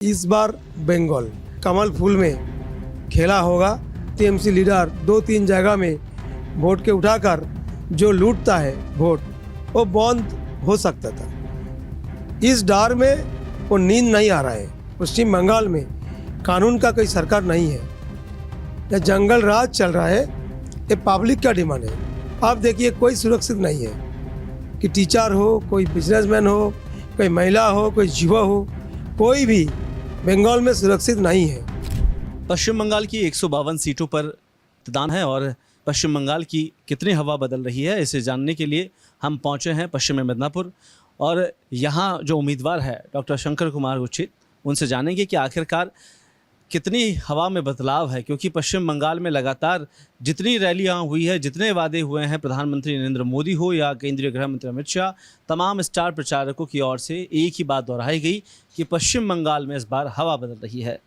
इस बार बंगाल कमल फूल में खेला होगा। टीएमसी लीडर 2-3 जगह में वोट के उठाकर जो लूटता है वोट, वो बंद हो सकता था। इस डर में वो नींद नहीं आ रहा है। पश्चिम बंगाल में कानून का कोई सरकार नहीं है, या जंगल राज चल रहा है। ये पब्लिक का डिमांड है। आप देखिए, कोई सुरक्षित नहीं है कि टीचर हो, कोई बिजनेसमैन हो, कोई महिला हो, कोई युवा हो, कोई भी बंगाल में सुरक्षित नहीं है। पश्चिम बंगाल की 152 सीटों पर मतदान है और पश्चिम बंगाल की कितनी हवा बदल रही है, इसे जानने के लिए हम पहुंचे हैं पश्चिमी मिदनापुर। और यहाँ जो उम्मीदवार है डॉक्टर शंकर कुमार गुच्छित, उनसे जानेंगे कि आखिरकार कितनी हवा में बदलाव है, क्योंकि पश्चिम बंगाल में लगातार जितनी रैलियां हुई है, जितने वादे हुए हैं, प्रधानमंत्री नरेंद्र मोदी हो या केंद्रीय गृह मंत्री अमित शाह, तमाम स्टार प्रचारकों की ओर से एक ही बात दोहराई गई कि पश्चिम बंगाल में इस बार हवा बदल रही है।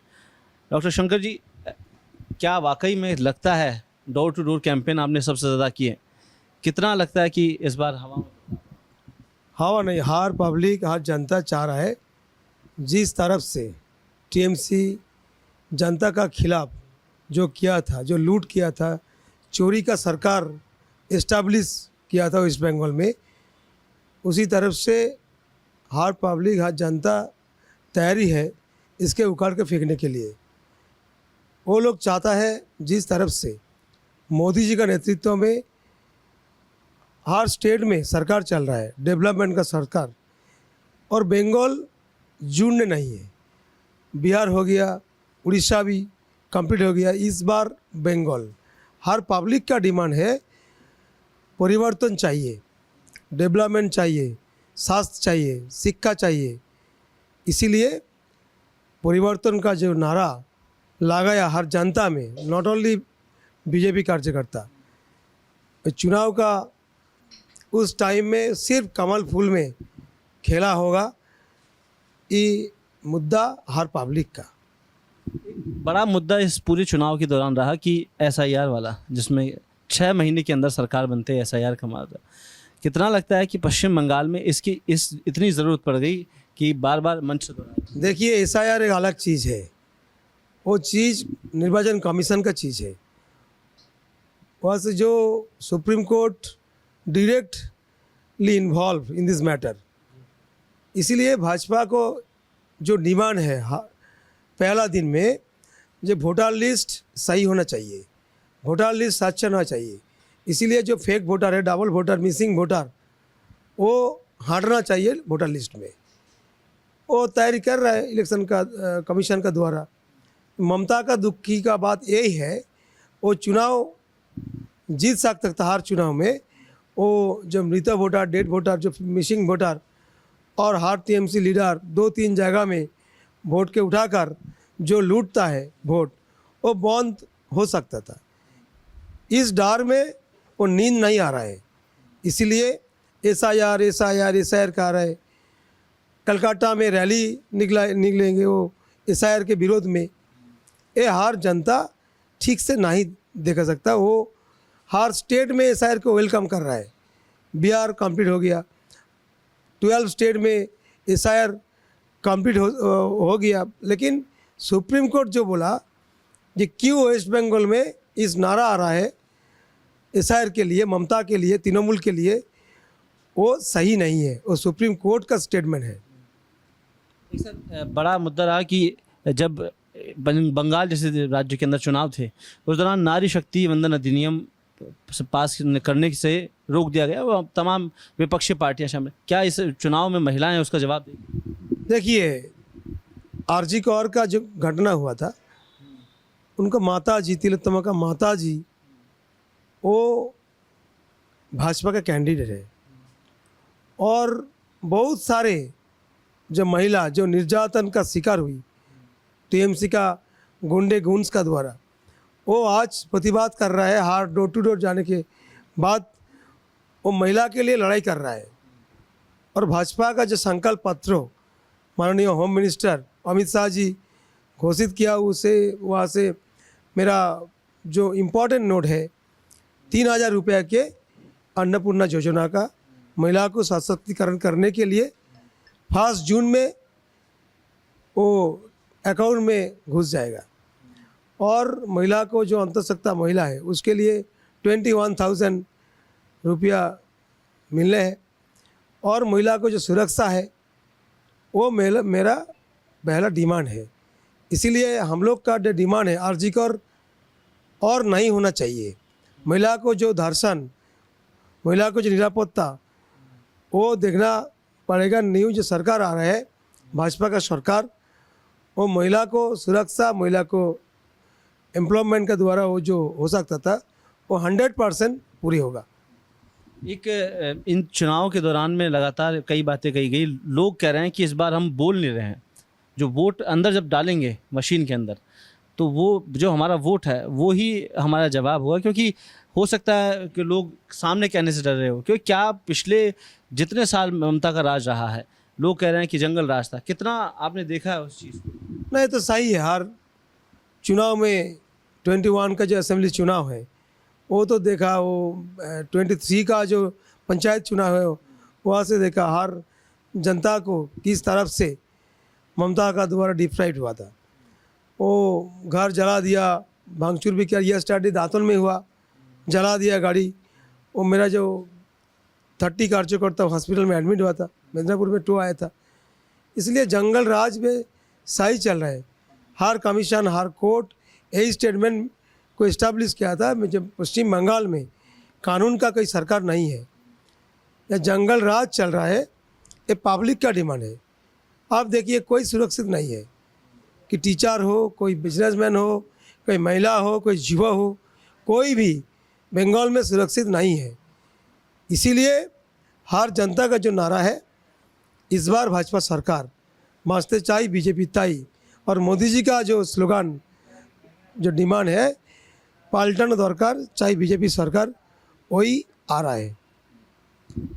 डॉक्टर शंकर जी, क्या वाकई में लगता है, डोर टू डोर कैंपेन आपने सबसे ज़्यादा किए, कितना लगता है कि इस बार हवा नहीं, हर पब्लिक, हर जनता चाह रहा है। जिस तरफ से टीएमसी जनता का खिलाफ जो किया था, जो लूट किया था, चोरी का सरकार इस्टेब्लिश किया था वेस्ट बंगाल में, उसी तरफ से हर पब्लिक, हर जनता तैयारी है इसके उखाड़ के फेंकने के लिए। वो लोग चाहता है जिस तरफ से मोदी जी का नेतृत्व में हर स्टेट में सरकार चल रहा है, डेवलपमेंट का सरकार, और बंगाल जुड़ने नहीं है। बिहार हो गया, उड़ीसा भी कंप्लीट हो गया। इस बार बंगाल, हर पब्लिक का डिमांड है, परिवर्तन चाहिए, डेवलपमेंट चाहिए, स्वास्थ्य चाहिए, शिक्षा चाहिए। इसीलिए परिवर्तन का जो नारा लगाया हर जनता में, नॉट ओनली बीजेपी कार्यकर्ता। चुनाव का उस टाइम में सिर्फ कमल फूल में खेला होगा। ये मुद्दा हर पब्लिक का बड़ा मुद्दा इस पूरे चुनाव के दौरान रहा कि एसआईआर वाला, जिसमें 6 महीने के अंदर सरकार बनते एसआईआर का मामला। कितना लगता है कि पश्चिम बंगाल में इसकी इतनी ज़रूरत पड़ गई कि बार बार मंच से दोहराई? देखिए, एसआईआर एक अलग चीज़ है। वो चीज़ निर्वाचन कमीशन का चीज़ है। वहाँ से जो supreme court directly involve in this matter. इसीलिए भाजपा को जो डिमांड है पहला दिन में, जो वोटर लिस्ट सही होना चाहिए, वोटर लिस्ट सच होना चाहिए। इसीलिए जो फेक वोटर है, डबल वोटर, मिसिंग वोटर, वो हटना चाहिए वोटर लिस्ट में। वो तैयारी कर रहा है इलेक्शन का कमीशन का द्वारा। ममता का दुखी का बात यही है, वो चुनाव जीत सकता था। हर चुनाव में वो जो मृत वोटर, डेड वोटर, जो मिसिंग वोटर, और हर टीएमसी लीडर 2-3 जगह में वोट के उठाकर जो लूटता है वोट, वो बंद हो सकता था। इस डर में वो नींद नहीं आ रहा है। इसीलिए एसआईआर कह रहा है। कलकत्ता में रैली निकलेंगे वो एसआईआर के विरोध में। ये हर जनता ठीक से नहीं देखा सकता। वो हर स्टेट में एसआईआर को वेलकम कर रहा है। बिहार कंप्लीट हो गया, 12 स्टेट में एसआईआर कंप्लीट हो गया। लेकिन सुप्रीम कोर्ट जो बोला कि क्यों वेस्ट बंगाल में इस नारा आ रहा है एसआईआर के लिए, ममता के लिए, तृणमूल के लिए, वो सही नहीं है। वो सुप्रीम कोर्ट का स्टेटमेंट है। सर, बड़ा मुद्दा रहा कि जब बंगाल जैसे राज्य के अंदर चुनाव थे, उस दौरान नारी शक्ति वंदन अधिनियम पास करने से रोक दिया गया। वो तमाम विपक्षी पार्टियां शामिल, क्या इस चुनाव में महिलाएं उसका जवाब देंगी? देखिए, आरजी कौर का जो घटना हुआ था, उनका माता जी, तिलोत्तमा का माता जी, वो भाजपा का कैंडिडेट है। और बहुत सारे जो महिला जो निर्यातन का शिकार हुई टीएमसी का गुंडे गुंस का द्वारा, वो आज प्रतिवाद कर रहा है। हर डोर टू डोर जाने के बाद वो महिला के लिए लड़ाई कर रहा है। और भाजपा का जो संकल्प पत्र माननीय होम मिनिस्टर अमित शाह जी घोषित किया, उसे वहाँ से मेरा जो इम्पोर्टेंट नोट है, 3000 रुपये के अन्नपूर्णा योजना का महिला को सशक्तिकरण करने के लिए 1 जून में वो अकाउंट में घुस जाएगा। और महिला को जो अंतःसत्ता महिला है उसके लिए 21,000 रुपया मिलने हैं। और महिला को जो सुरक्षा है वो मेरा पहला डिमांड है। इसीलिए हम लोग का जो डिमांड है आरजी कर और नहीं होना चाहिए। महिला को जो दर्शन, महिला को जो निरापत्ता वो देखना पड़ेगा। न्यू जो सरकार आ रहा है भाजपा का सरकार, वो महिला को सुरक्षा, महिला को एम्प्लॉयमेंट के द्वारा वो जो हो सकता था वो 100% पूरी होगा। एक इन चुनाव के दौरान में लगातार कई बातें कही गई। लोग कह रहे हैं कि इस बार हम बोल नहीं रहे हैं, जो वोट अंदर जब डालेंगे मशीन के अंदर तो वो जो हमारा वोट है वो ही हमारा जवाब होगा, क्योंकि हो सकता है कि लोग सामने कहने से डर रहे हो। क्योंकि क्या पिछले जितने साल ममता का राज रहा है, लोग कह रहे हैं कि जंगल राज था, कितना आपने देखा है उस चीज़ को? नहीं तो सही है। हर चुनाव में 21 का जो असेंबली चुनाव है वो तो देखा, वो 23 का जो पंचायत चुनाव है वहाँ से देखा हर जनता को किस तरफ से ममता का द्वारा डिप्राइव हुआ था। वो घर जला दिया, भांगचूर भी किया। यह स्टार्ट दातुन में हुआ, जला दिया गाड़ी। वो मेरा जो 30 कार्यकर्ता हॉस्पिटल में एडमिट हुआ था, मिदनापुर में 2 आया था। इसलिए जंगल राज में सही चल रहा है। हर कमीशन, हर कोर्ट यही स्टेटमेंट को इस्टेब्लिश किया था। जब पश्चिम बंगाल में कानून का कोई सरकार नहीं है, या जंगल राज चल रहा है, ये पब्लिक का डिमांड है। आप देखिए कोई सुरक्षित नहीं है कि टीचर हो, कोई बिजनेसमैन हो, कोई महिला हो, कोई युवा हो, कोई भी बंगाल में सुरक्षित नहीं है। इसीलिए हर जनता का जो नारा है इस बार भाजपा सरकार मस्ते चाई बीजेपी ताई, और मोदी जी का जो स्लोगान जो डिमांड है पाल्टन दरकार चाहे बीजेपी सरकार, वही आ रहा है।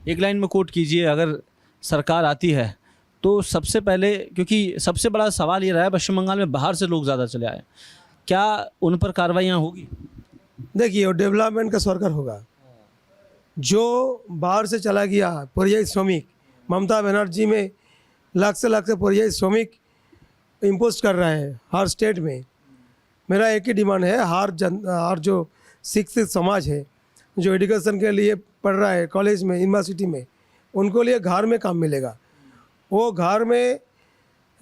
एक लाइन में कोट कीजिए, अगर सरकार आती है तो सबसे पहले, क्योंकि सबसे बड़ा सवाल ये रहा है पश्चिम बंगाल में बाहर से लोग ज़्यादा चले आए, क्या उन पर कार्रवाइयाँ होगी? देखिए वो डेवलपमेंट का सरकार होगा। जो बाहर से चला गया परियायी श्रमिक, ममता बनर्जी में लाख से परियायी श्रमिक इम्पोज कर रहा है हर स्टेट में। मेरा एक ही डिमांड है, हर जो शिक्षित समाज है जो एजुकेशन के लिए पढ़ रहा है कॉलेज में, यूनिवर्सिटी में, उनको लिए घर में काम मिलेगा। वो घर में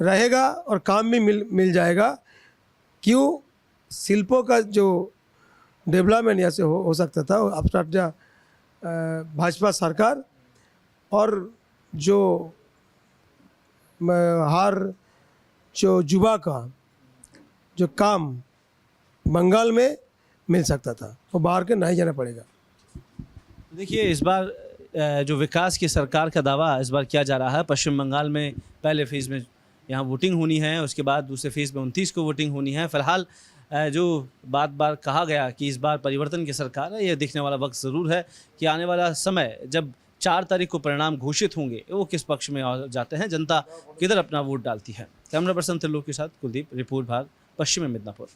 रहेगा और काम भी मिल जाएगा। क्यों? शिल्पों का जो डेवलपमेंट यहाँ से हो सकता था अब स्टार्ट भाजपा सरकार, और जो हर जो युवा का जो काम बंगाल में मिल सकता था वो बाहर के नहीं जाना पड़ेगा। देखिए इस बार जो विकास की सरकार का दावा इस बार किया जा रहा है, पश्चिम बंगाल में पहले फेज़ में यहाँ वोटिंग होनी है, उसके बाद दूसरे फेज़ में 29 को वोटिंग होनी है। फ़िलहाल जो बार कहा गया कि इस बार परिवर्तन की सरकार है, ये देखने वाला वक्त ज़रूर है कि आने वाला समय जब 4 तारीख को परिणाम घोषित होंगे वो किस पक्ष में आ जाते हैं, जनता किधर अपना वोट डालती है। कैमरा पर्सन त्रिलोक के साथ कुलदीप, रिपोर्ट भारत, पश्चिमी मिदनापुर।